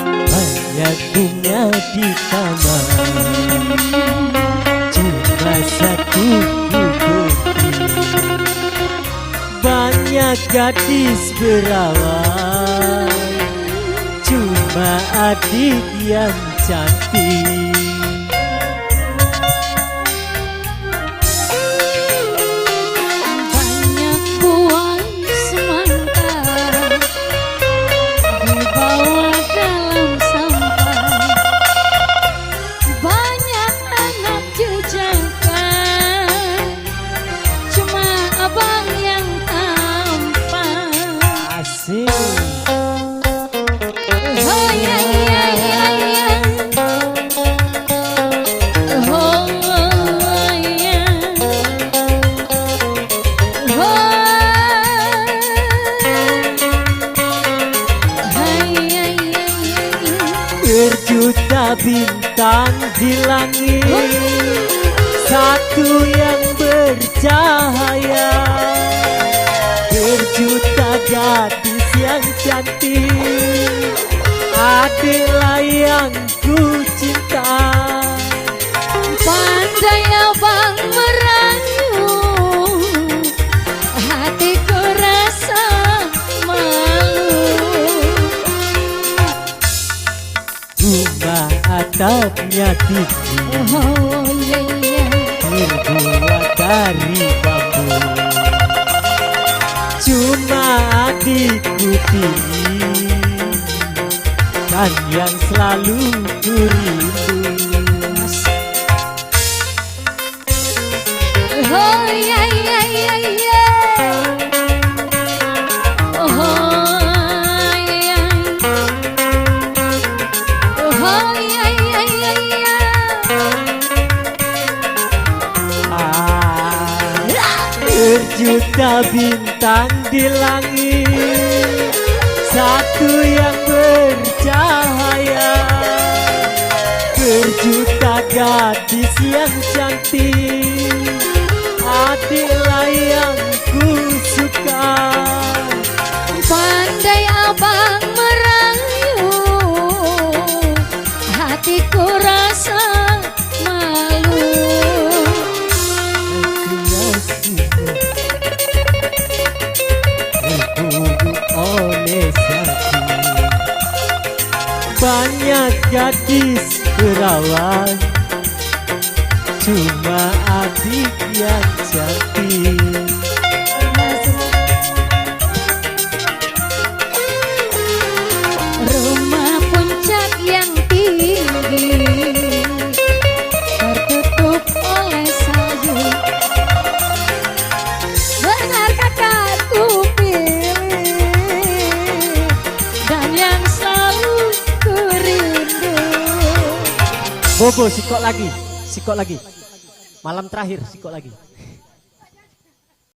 Banyak bunga di taman, cuma satu ku benci. Banyak gadis berawan, cuma adik yang cantik. Banyak buah semangka dibawa dalam sampah. Banyak anak jejakan, cuma abang yang tampan. Asik. Oh ya ya ya ya. Oh ya. Berjuta bintang di langit, satu yang bercahaya. Berjuta gadis yang cantik, adiklah yang ku cinta. Pandai abang merayu, hatiku rasa malu. Rumah atapnya tinggi, Oh yeah, yeah. terbuat dari bambu. Cuma adikku pilih, kan yang selalu ku rindu. Oh yeah, yeah, yeah, yeah. Oh yeah. Oh yeah, yeah, yeah, yeah. Berjuta bintang di langit, satu yang bercahaya. Berjuta gadis yang cantik, adiklah yang ku suka. Pandai abang merayu, hatiku rasa malu. Banyak gadis perawan, cuma adik yang cantik. Rumah puncak yang tinggi tertutup oleh salju. Benar kakakku pilih, dan yang selalu ku rindu. Bobo, sikok lagi. Malam terakhir, sikok lagi.